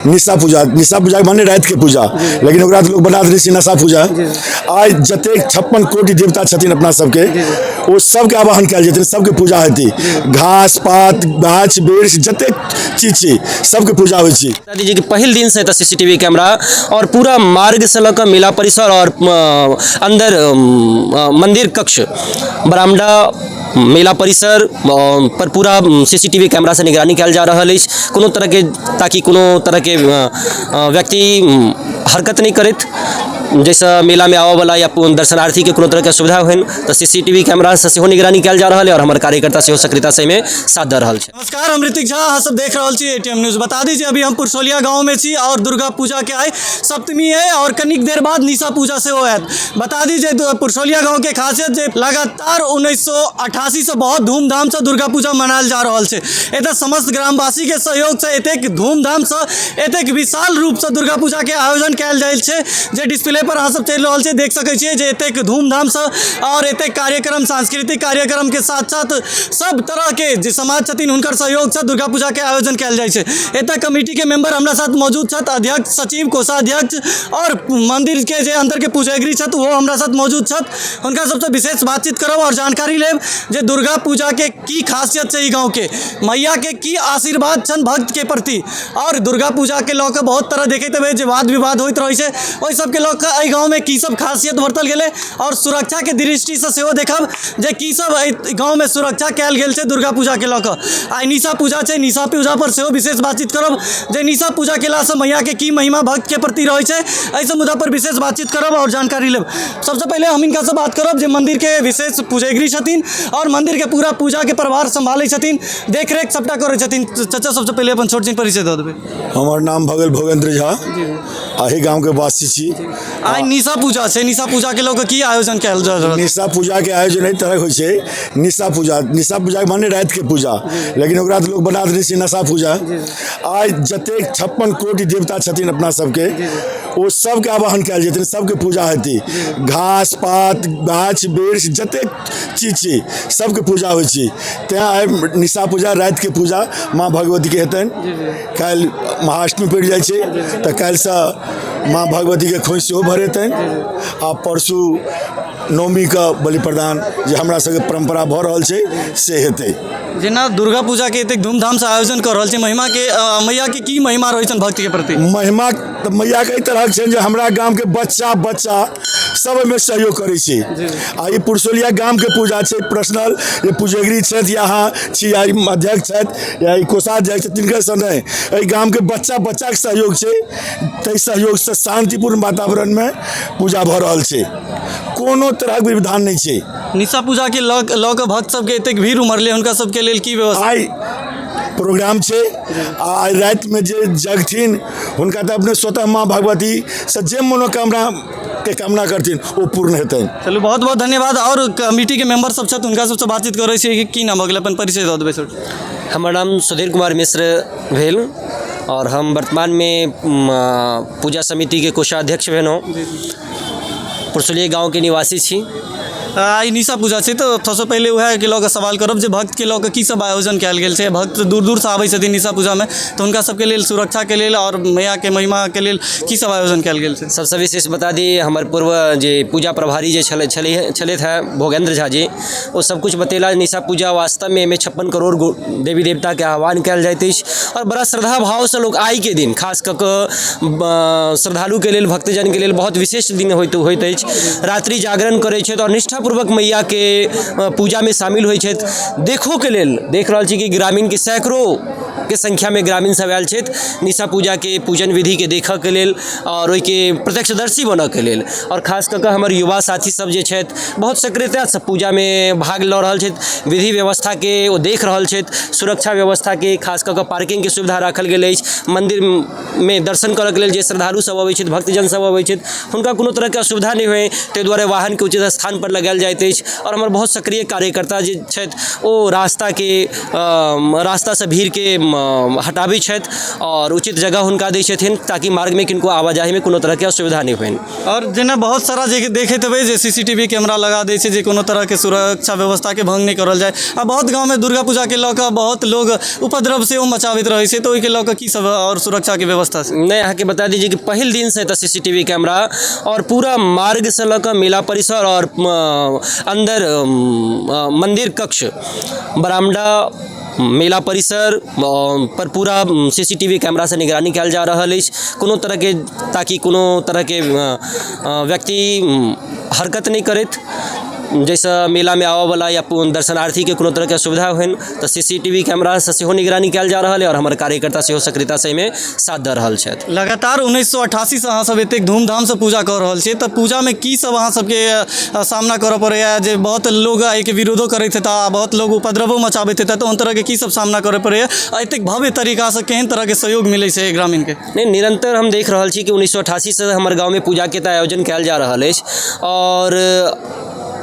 निशा पूजा माने रात के पूजा, लेकिन ओकरा लोग बना देने नशा पूजा। आज जतेक 56 कोटि देवता छथिन अपना सबके, वो सबके आवाहन कल जेतै, सबके पूजा हेतै। घास पात गाछ वृक्ष जतेक चीज छै सबके पूजा होइ छै। बता दीजिए कि पहिल दिन से सीसीटीवी कैमरा और पूरा मार्ग से लेकर मेला परिसर और अंदर मंदिर कक्ष बरामदा मेला परिसर पर पूरा सीसीटीवी कैमरा से निगरानी कल जा रहा है। कोनो तरह के ताकि कोनो तरह के व्यक्ति हरकत नहीं करत, जैसा मेला में आवा वाला या दर्शनार्थी के कोनो तरह के सुविधा हो तो सीसीटीवी कैमरा से सेहो निगरानी कल जा रहा है और हमारे कार्यकर्ता सेहो सक्रियता से में साथ दे रहा है। नमस्कार, हम ऋतिक झा, अहाँ सब देख रहा छी एटीएम न्यूज। बता दीजिए अभी हम पुरसोलिया गांव में छी और दुर्गा पूजा के आए सप्तमी है और कनिक देर बाद निशा पूजा से हो। बता दीजिए पुरसोलिया गांव के खासियत जे लगातार 1988 से बहुत धूमधाम से दुर्गा पूजा मनायल जा रहा है। एतऽ समस्त ग्रामवासी के सहयोग से एतेक धूमधाम से एतेक विशाल रूप से दुर्गा पूजा के आयोजन कयल जाय छै, जे डिस्प्ले पर अहाँ सब चल रहा है देख सकै छियै जे एतेक धूमधाम से और एतेक कार्यक्रम सांस्कृतिक कार्यक्रम के साथ साथ सब तरह के जे समाज छथिन हुनकर सहयोग से दुर्गा पूजा के आयोजन कयल जाय छै। एतऽ कमेटी के मेंबर हमरा साथ मौजूद छथि, अध्यक्ष सचिव कोषाध्यक्ष और मंदिर के जे अंदर के पूजगरी छथि वो हमरा साथ मौजूद छथि। हुनका सबसे विशेष बातचीत करब और जानकारी लेब जे दुर्गा पूजा के की खासियत छै, गाँव के मैया के की आशीर्वाद छन भक्त के प्रति, और दुर्गा पूजा के लऽ के बहुत तरह देखैत हेबै जे वाद विवाद होइत रहै छै, ओहि सबके लऽ के एहि गाँव में की सब खासियत बरतल गेलै और सुरक्षा के दृष्टि से सेहो देखब जे की सब गाँव में सुरक्षा कयल गेल छै दुर्गा पूजा के लऽ के। आइ निशा पूजा छै, निशा पूजा पर सेहो विशेष बातचीत करब जे निशा पूजा केला से मैया के की महिमा भक्त के प्रति रहै छै, एहि सब मुद्दा पर विशेष बातचीत करब और जानकारी लेब। सबसे पहले हम इनका से बात करब जे मंदिर के विशेष पूजगरी छथिन और मंदिर के पूरा पूजा के प्रभार संभालै छथिन, देखरेख सबटा करै छथिन। चाचा सबसे पहले अपन छोट छिन परिचय दऽ देबै। हमर नाम भगल भोगेंद्र झा, आही गाँव के वासी छी। आइ निशा पूजा छै, निशा पूजा के लोग की आयोजन कयल जा रहल? निशा पूजा के आयोजन एहि तरह होइ छै। निशा पूजा माने रात के पूजा, लेकिन ओकरा लोग बना देने नशा पूजा। आज जतेक 56 कोटि देवता छथिन अपना सबके, वो सबके आवाहन कयल जेतै, सबके पूजा हेतै। घास पात गाछ वृक्ष जतेक चीज छै सबके पूजा होइ छै। तेँ निशा पूजा रात के पूजा माँ भगवती के हेतनि। काल्हि महाअष्टमी पड़ि जाइ छै तऽ काल्हिसँ माँ भगवती के खोइछ सेहो भरेतनि आ परसू नवमी का बलि प्रदान जे हमरा सबके परंपरा भऽ रहल छै से हेतै। जेना दुर्गा पूजा के एतेक धूमधाम से आयोजन कर रहल छै, महिमा के मैया के की महिमा रहै छनि भक्त के प्रति? महिमा तऽ मैया के एहि तरह छनि जे हमरा गाम के बच्चा सब एहिमे सहयोग करै छै। आ ई पुरसोलिया गाम के पूजा छै पर्सनल, जे पूजगरी छथि या अहाँ छी या अध्यक्ष छथि या कोषाध्यक्ष छथि, तिनकर से नहि, एहि गाम के बच्चा के सहयोग छै। ताहि सहयोग से शांतिपूर्ण वातावरण में पूजा भऽ रहल छै, कोनो तरह के विधान नहीं छै। निशा पूजा के लऽ के भक्त सबके एतेक भीड़ उमरले, हुनका सबके लेल की व्यवस्था? आइ प्रोग्राम छै, आइ रात में जे जगथिन हुनका तऽ अपने स्वतः माँ भगवती से जे मनोकामना के कामना करथिन वो पूर्ण हेतनि। चलू बहुत बहुत धन्यवाद। और कमेटी के मेंबर सब छथि हुनका सबसे बातचीत करै छी कि की नाम अगले अपन परिचय दऽ देबै सर। हमार नाम सुधीर कुमार मिश्र भेल और हम वर्तमान में पूजा समिति के कोषाध्यक्ष भेलहुँ। पुरसोलिया गाँव के निवासी छी। आई निशा पूजा छै तो सबसे पहले वह के लऽ के सवाल करब जे भक्त के लऽ के की सब आयोजन कयल गेल छै। भक्त दूर दूर से आबै छथिन निशा पूजा में, तो उनका सबके लेल सुरक्षा के लेल और मैया के महिमा के लेल की सब आयोजन कयल गेल छै? सबसे विशेष बता दी हमारे पूर्व जे पूजा प्रभारी जे छले थे भोगेंद्र झा जी, वो सब कुछ बतेला। निशा पूजा वास्तव में 56 करोड़ देवी देवता के आह्वान कयल जाइत अछि और बड़ा श्रद्धा भाव से लोग आई के दिन खास कऽ के श्रद्धालु के लेल भक्तजन के लेल बहुत विशेष दिन होइत अछि। रात्रि जागरण करै छथि और निष्ठा पूर्वक मैया के पूजा में शामिल होइ छथि। देखो के लेल देख रहल छी कि ग्रामीण के सैकड़ों के संख्या में ग्रामीण सब आयल छथि निशा पूजा के पूजन विधि के देखऽ के लेल और ओहि के प्रत्यक्षदर्शी बनऽ के लेल। और खास कऽ के हमर युवा साथी सब जे छथि बहुत सक्रियता से पूजा में भाग लऽ रहल छथि। विधि व्यवस्था के वो देख रहल छथि, सुरक्षा व्यवस्था के खास कऽ के पार्किंग के सुविधा राखल गेल अछि। मंदिर में दर्शन करऽ के लेल जे श्रद्धालु सब अबै छथि, भक्तजन सब अबै छथि, हुनका कोनो तरह के असुविधा नहि होय, ताहि दुआरे वाहन के उचित स्थान पर लगायल जाइत अछि। और हमर बहुत सक्रिय कार्यकर्ता जे छथि ओ रास्ता से भीड़ के हटाबै छथि और उचित जगह हुनका दै छथिन ताकि मार्ग में किनको आवाजाही में कोनो तरह के असुविधा नहीं होइन। और जेना बहुत सारा जे देखैत हेबै जे CCTV कैमरा लगा दै छै जे कोनो तरह के सुरक्षा व्यवस्था के भंग नहीं करल जाए। आ बहुत गाँव में दुर्गा पूजा के लऽ कऽ बहुत लोग उपद्रव सेहो मचाबैत रहै छै, तो ओहिके लऽ कऽ की सब और सुरक्षा के व्यवस्था छै? नहीं अहाँ के बता दीजिए कि पहिल दिन से CCTV कैमरा और पूरा मार्ग से लऽ मेला परिसर और अंदर मंदिर कक्ष बरामदा मेला परिसर पर पूरा CCTV कैमरा से निगरानी कयल जा रहल अछि। कोनो तरह के ताकि कोनो तरह के व्यक्ति हरकत नहीं करैत जैसा मेला में आवे वाला या दर्शनार्थी के कोनो तरह के असुविधा होइन तो CCTV कैमरा से सेहो निगरानी कयल जा रहल है और हमर कार्यकर्ता सेहो सक्रियता से में साथ दऽ रहल छथि। लगातार 1988 से अहाँ सब एतेक धूमधाम से पूजा कऽ रहल छियै, तऽ पूजा में की सब अहाँ सबके सामना करऽ पड़ैया? जे बहुत लोग एहिके विरोधो करैत हेता, बहुत लोग उपद्रवो मचाबैत हेता, तऽ ओन तरह के की सब सामना करऽ पड़ैया? एतेक भव्य तरीका से केहन तरह के सहयोग मिलै छै ग्रामीण के? नहीं निरंतर हम देख रहल छी कि 1988 से हमर गाँव में पूजा के आयोजन कयल जा रहल अछि और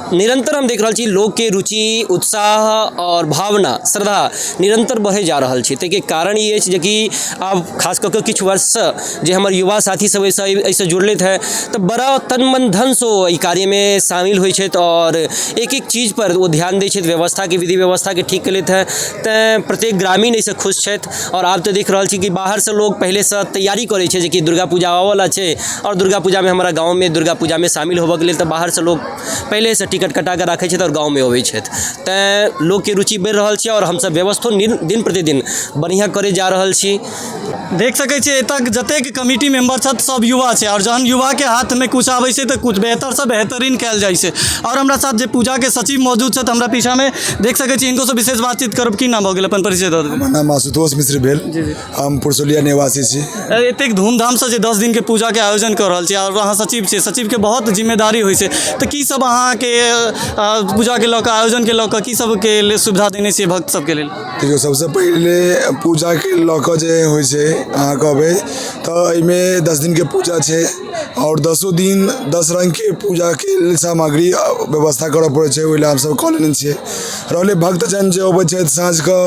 निरंतर हम देख रहल छी लोग के रुचि उत्साह और भावना श्रद्धा निरंतर बढ़े जा रहल छै। ताहिके कारण ई अछि जे कि आब खास कऽ के किछु वर्ष से जे हमर युवा साथी सब ऐसे जुड़लथि है तऽ बड़ा तन मन धन से ई कार्य में शामिल होइ छथि और एक एक चीज पर वो ध्यान दै छथि, व्यवस्था के विधि व्यवस्था के ठीक केलथि है। तऽ प्रत्येक ग्रामीण एहिसँ खुश छथि और आब तऽ देख रहल छी कि बाहर से लोग पहले से तैयारी करै छै जे कि दुर्गा पूजा आबऽ वाला छै और दुर्गा पूजा में हमारा गाँव में दुर्गा पूजा में शामिल होबऽ के लेल तऽ बाहर से लोग पहले से टिकट कटा के राखै छथि और गाँव में अबै छथि। तैं लोग के रुचि बढ़ि रहल छै और हमसब व्यवस्थो दिन प्रतिदिन बढ़िया करे जा रहल छी। देख सकै छियै एतऽ जतेक कमिटी मेंबर छथि सब युवा छै और जहन युवा के हाथ में कुछ आबै छै तऽ कुछ बेहतर से बेहतरीन कयल जाइ छै। और हमरा साथ जे पूजा के सचिव मौजूद छथि हमरा पीछा में, देख सकै छी इनको से विशेष बातचीत करब। की नाम भऽ गेल, अपन परिचय दऽ देबै? हमर नाम आशुतोष मिश्र भेल, हम पुरसोलिया निवासी छी। एतेक धूमधाम से जे 10 दिन के पूजा के आयोजन कर रहल छी और अहाँ सचिव छी, सचिव के बहुत जिम्मेदारी होइ छै, तऽ की सब अहाँ के पूजा के लऽ कऽ आयोजन के लऽ कऽ की सब के लिए सुविधा देने छियै भक्त सबके लेल? देखियौ सबसे पहले पूजा के लऽ कऽ जे होइ छै अहाँ कहबै तऽ एहिमे 10 दिन के पूजा छै और 10 दिन 10 रंग के पूजा के सामग्री व्यवस्था करऽ पड़ै छै। ओहि लए हमसब कऽ लेने छियै। रहलै भक्तजन जे अबै छथि साँझ कऽ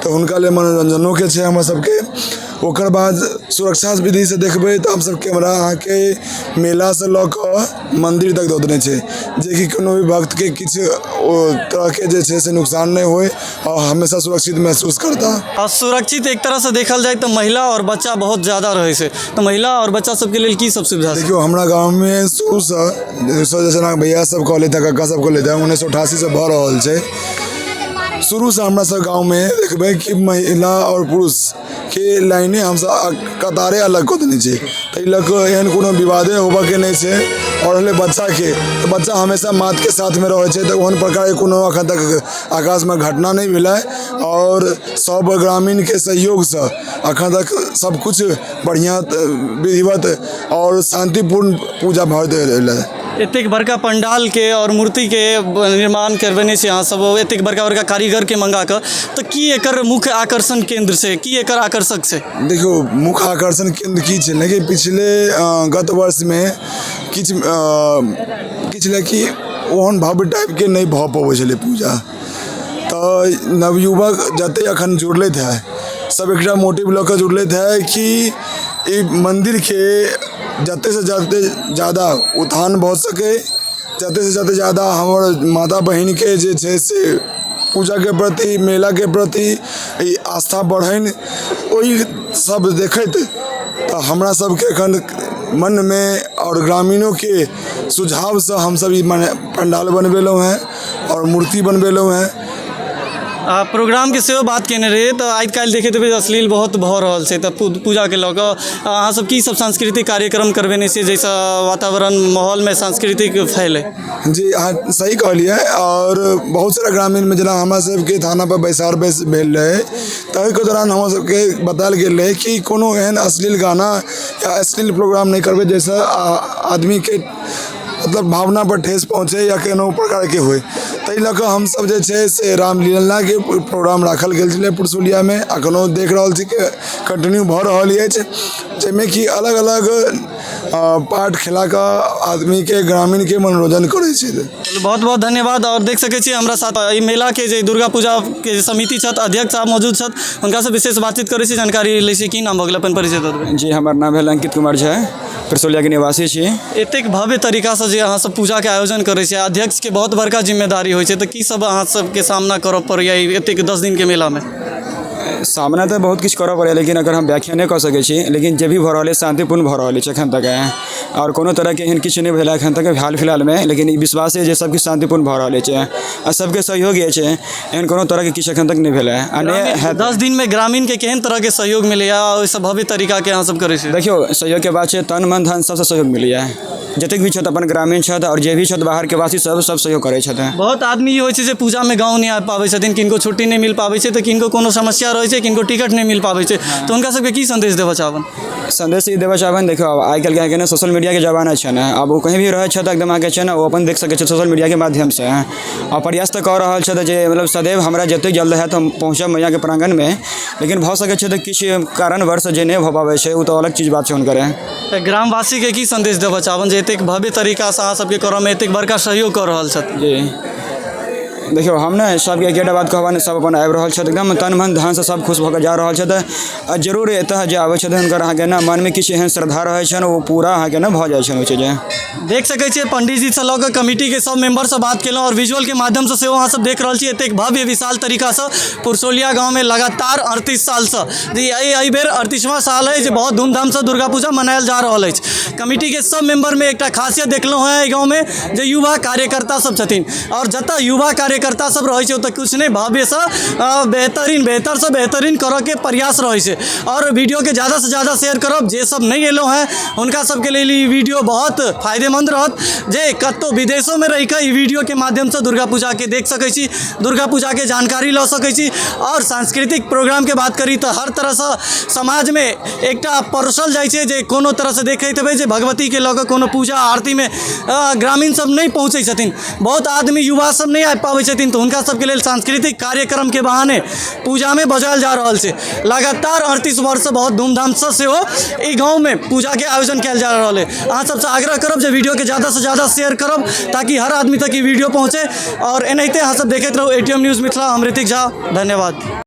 तऽ हुनका लेल मनोरंजनो के छै हमर सबके। ओकर बाद सुरक्षा विधि से देखबै तऽ हमसब कैमरा अहाँके मेला से लऽ कऽ मंदिर तक दऽ देने छै जे कि कोनो भी भक्त के किछु तरह के जे छै से नुकसान नहीं होए और हमेशा सुरक्षित महसूस करता। और सुरक्षित एक तरह से देखल जाए तो महिला और बच्चा बहुत ज़्यादा रहे छै, तो महिला और बच्चा सबके लेल की सब सुविधा? देखियो हमरा गाँव में शुरू से जेना भैया सब कहले थे, काका सब कहले थे, 1988 से भऽ रहल छै। शुरू से हमरा सब गाँव में देखबै कि महिला और पुरुष के लाइने हमसब कतारे अलग कऽ देने छै। ताहि लऽ कऽ एहन कोनो विवादे होबऽ के नहीं छै। और रहलै बच्चा के, तो बच्चा हमेशा मात के साथ में रहै छै, तऽ ओहन प्रकार के कोनो अखन तक आकाश में घटना नहीं भेलै और सब ग्रामीण के सहयोग से अखन तक सब कुछ बढ़िया विधिवत और शांतिपूर्ण पूजा भऽ रहल है। एतेक बड़का पंडाल के और मूर्ति के निर्माण करबेने छै अहाँ सब, एतेक बड़का बड़का कारीगर के मंगा कऽ, तऽ की एकर मुख्य आकर्षण केंद्र छै, की एकर आकर्षक छै? देखियो मुख्य आकर्षण केंद्र की छै कि पिछले गत वर्ष में किछु कि ओहन भव्य टाइप के नहीं भऽ पबै छलै पूजा। तऽ नवयुवक जते अखन जुड़लथि है सब एकटा मोटिव लऽ कऽ जुड़लथि है कि ई मंदिर के जते से ज़्यादा उत्थान भऽ सके, जते से ज़्यादा हमर माता बहिन के जे छै से पूजा के प्रति मेला के प्रति ई आस्था बढ़नि। ओहि सब देखैत तऽ हमरा सबके एखन मन में और ग्रामीणों के सुझाव से हम सब ई पंडाल बनबेलहुँ हैं और मूर्ति बनबेलहुँ हैं। प्रोग्राम के सेहो बात केने रहिए, तो आइ काल्हि देखैत हेबै अश्लील बहुत भऽ रहल छै, तऽ पूजा के लऽ कऽ अहाँ सब की सब सांस्कृतिक कार्यक्रम करबेने छियै जाहिसँ वातावरण माहौल में सांस्कृतिक फैले? जी अहाँ सही कहलिए। और बहुत सारा ग्रामीण में जेना हमरा सबके थाना पर बैसार भेल रहे, ताहिके दौरान हमरा सबके बतायल गेल रहे कि कोनो एहन अश्लील गाना या अश्लील प्रोग्राम नहीं करबै जाहिसँ आदमी के मतलब भावना पर ठेस पहुँचे या कोनो प्रकार के होए। ताहि लऽ कऽ हमसब जे छै से रामलीला के प्रोग्राम राखल गेल छलै पुरसोलिया में, अखनो देख रहल छी कि कंटिन्यू भऽ रहल अछि, जाहिमे कि अलग अलग पार्ट खेला कऽ आदमी के ग्रामीण के मनोरंजन करै छै। बहुत बहुत धन्यवाद। और देख सकै छी हमरा साथ ई मेला के जे दुर्गा पूजा के जे समिति छथि अध्यक्ष साहब मौजूद छथि, हुनका से विशेष बातचीत करै छी, जानकारी लै छी। की नाम भऽ गेल, अपन परिचय दऽ देबै। जी हमर नाम भेल अंकित कुमार झा, पुरसोलिया के निवासी छी। एतेक भव्य तरीका से जे अहाँ सब पूजा के आयोजन करै छै, अध्यक्ष के बहुत बड़का जिम्मेदारी होइ छै, तऽ की सब अहाँ सबके सामना करऽ पड़ैया एतेक 10 दिन के मेला में? सामना तो बहुत किछु करऽ पड़े, लेकिन अगर हम व्याख्या नहीं कर सकै छी, लेकिन जे भी भऽ रहल है शांतिपूर्ण भऽ रहल है एखन तक है, और कोनो तरह के एहन किछु नहीं भेल एखन तक हाल फिलहाल में। लेकिन ई विश्वास है जे सब किछु शांतिपूर्ण भऽ रहल है आ सबके सहयोग है, एहन कोनो तरह के किछु एखन तक नहीं भेल है। 10 दिन में ग्रामीण के केहन तरह के सहयोग मिलैया, ओहिसँ भव्य तरीका के अहाँ सब करै छी? देखियो सहयोग के बात है, तन मन धन सबसे सहयोग मिलैया, जतेक भी छथि अपन ग्रामीण छथि और जे भी छथि बाहर के वासी सब सहयोग करै छथि। बहुत आदमी होइ छै जे पूजा में गाँव नहीं आ पाबै छथिन, किनको छुट्टी नहीं मिल पाबै छै, तऽ किनको कोनो समस्या रहै छै, किनको टिकट नहीं मिल पाबै छै, तो हुनका सबके की संदेश देबऽ चाहबन? संदेश ई देबऽ चाहबन, देखियो आइ काल्हि के ना सोशल मीडिया के जमाना छै ना, अब वो कहीं भी रहै छथि एकदम आगे छै ना, वो अपन देख सकै छै सोशल मीडिया के माध्यम से, और प्रयास तो कऽ रहल छथि जे मतलब सदैव हमरा जतेक जल्द है हम पहुँचब मैया के प्रांगण में, लेकिन भऽ सकै छै तऽ किछु कारणवश जे नहीं भऽ पाबै छै, वो तो अलग चीज बात छै हुनकर। ग्रामवासी के की संदेश देबऽ चाहबन जे एतेक भव्य तरीका से अहाँ सबके करऽ में एतेक बड़का सहयोग कऽ रहल छथि? जी देखियो हम ना सबके एकेटा बात कहबनि, सब अपन आबि रहल छथि, एकदम तन मन धन से सब खुश भऽ कऽ जा रहल छथि, आ जरूर एतऽ जे आबै छथिन हुनकर अहाँके ना मन में किछु एहन श्रद्धा रहै छनि, वो पूरा अहाँके ना भऽ जाइ छनि ओ चीज। देख सकै छियै पंडित जी से लऽ कऽ कमिटी के सब मेंबर से बात केलहुँ, और विजुअल के माध्यम से सेहो अहाँ सब देख रहल छी एतेक भव्य विशाल तरीका से पुरसोलिया गाँव में लगातार 38 साल से जी एहि बेर 38वां साल है जे बहुत धूमधाम से दुर्गा पूजा मनायल जा रहल अछि। कमिटी के सब मेंबर में एकटा खासियत देखलहुँ है गाँव में जे युवा कार्यकर्ता सब छथिन, और जतऽ युवा कार्यकर्ता सब रहै छै ओतऽ कुछ नहीं भव्य से बेहतर से बेहतरीन करऽ के प्रयास रहै छै, और वीडियो के ज़्यादा से ज़्यादा शेयर करब। जे सब नहीं एलो हैं हुनका सबके लेल ई वीडियो बहुत फायदेमंद रहत, जे कतौ विदेशों में रहि कऽ ई वीडियो के माध्यम से दुर्गा पूजा के देख सकै छी, दुर्गा पूजा के जानकारी लऽ सकै छी। और सांस्कृतिक प्रोग्राम के बात करी तऽ हर तरह से समाज में एकटा परोसल जाइ छै, जे कोनो तरह से देखैत हेबै जे भगवती के लऽ कऽ कोनो पूजा आरती में ग्रामीण सब नहीं पहुँचै छथिन, बहुत आदमी युवा सब नहीं आबि पाबै छथिन, तो हुनका सबके लेल सांस्कृतिक कार्यक्रम के बहाने पूजा में बजायल जा रहल छै। लगातार 38 वर्ष से बहुत धूमधाम से सेहो ई गाँव में पूजा के आयोजन कयल जा रहल है। अहाँ सबसे आग्रह करब जे वीडियो के ज़्यादा से ज़्यादा शेयर करब, ताकि हर आदमी तक ई वीडियो पहुँचे, और एनाहिते अहाँ सब देखैत रहू ATM न्यूज़ मिथिला। हम ऋतिक झा, धन्यवाद।